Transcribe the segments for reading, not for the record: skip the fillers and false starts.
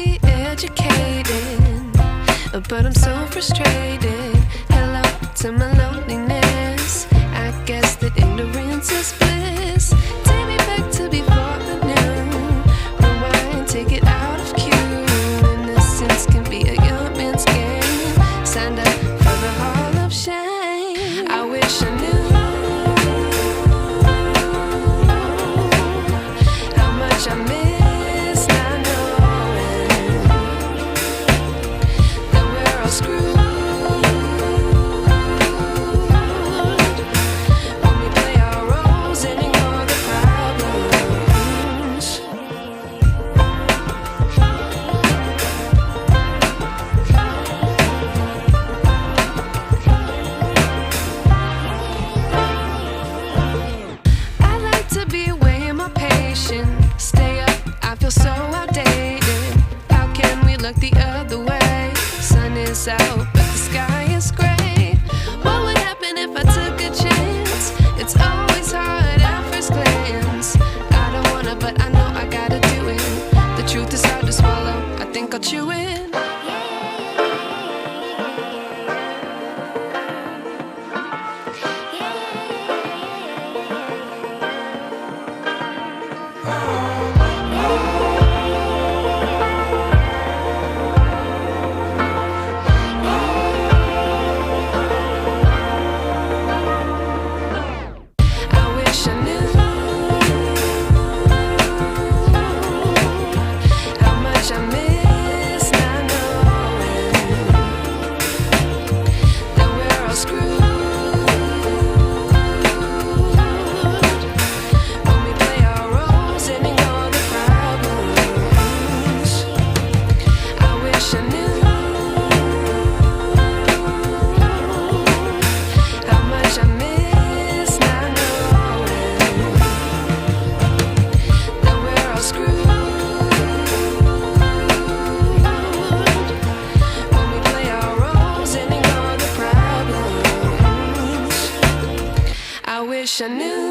be educated, but I'm so frustrated. Hello to my loneliness. I guess that ignorance is bliss. Take me back to before I knew. Rewind, take it out of cue. Innocence can be a young man's game. Signed up for the hall of shame. I wish I knew how much I miss not knowing that we're all screwed. Stay up, I feel so outdated. How can we look the other way? Sun is out, but the sky is gray. What would happen if I took a chance? It's always hard at first glance. I don't wanna, but I know I gotta do it. The truth is hard to swallow, I think I'll chew it. I knew.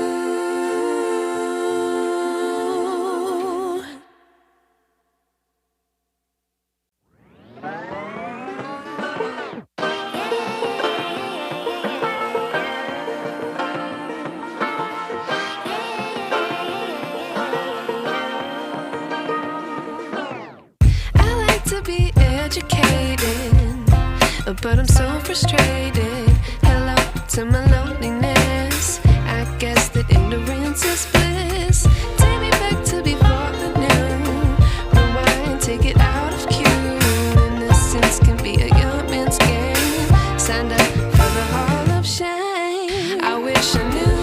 I like to be educated, but I'm so frustrated. Hello to my loneliness. I guess that ignorance is bliss. Take me back to before I knew. Rewind, take it out of cue. Innocence can be a young man's game. Signed up for the hall of shame. I wish I knew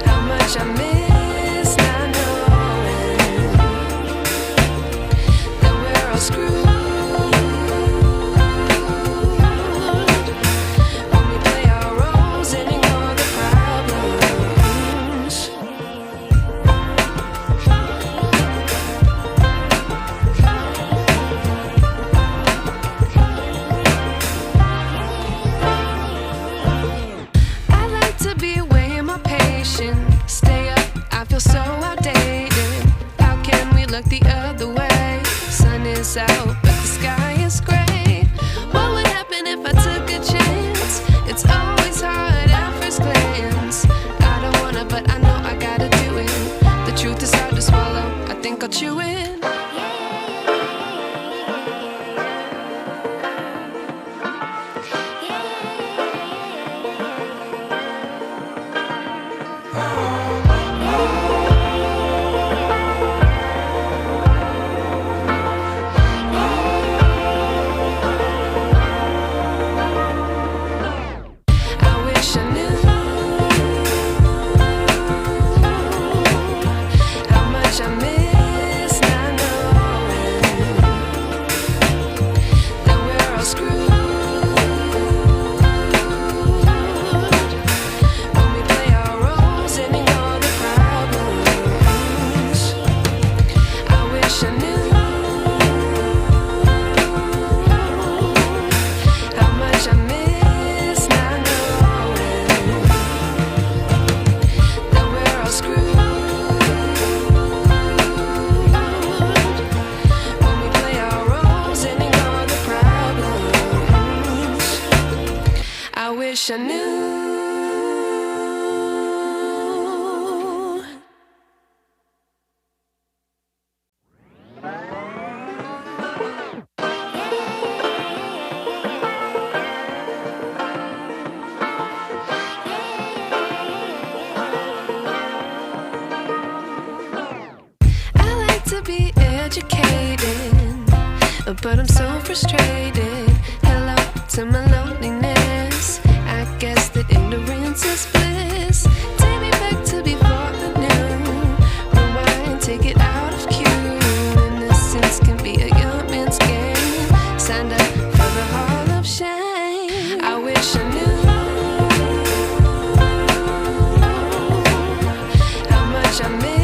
how much I miss not knowing that we're all screwed. Stay up, I feel so outdated. How can we look the other way? Sun is out, but the sky is gray. What would happen if I took a chance? It's always hard at first glance. I don't wanna, but I know I gotta do it. The truth is hard to swallow, I think I'll chew it. wish I knew. To be educated, but I'm so frustrated. Hello to my loneliness. I guess that ignorance is bliss. Take me back to before I knew. Rewind, take it out of cue. Innocence can be a young man's game. Signed up for the hall of shame. I wish I knew how much I miss.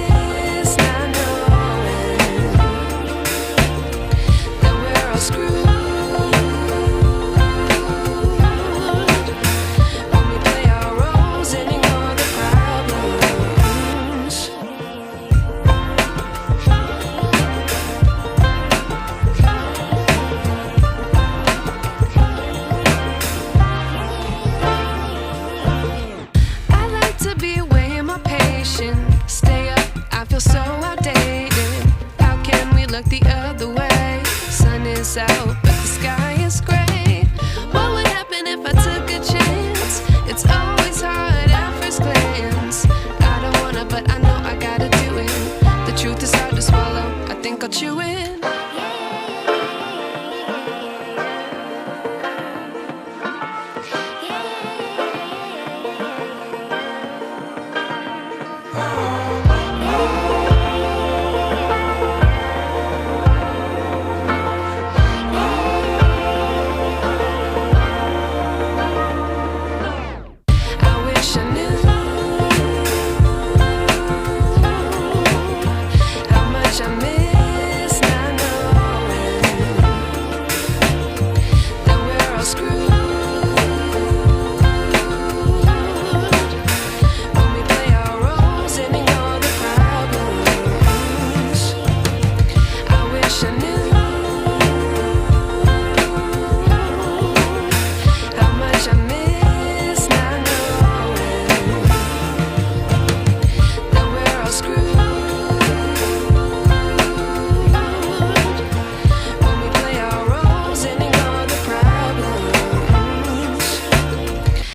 Stay up, I feel so outdated. How can we look the other way? Sun is out, but the sky is gray. What would happen if I took a chance? It's always hard at first glance. I don't wanna, but I know I gotta do it. The truth is hard to swallow, I think I'll chew it.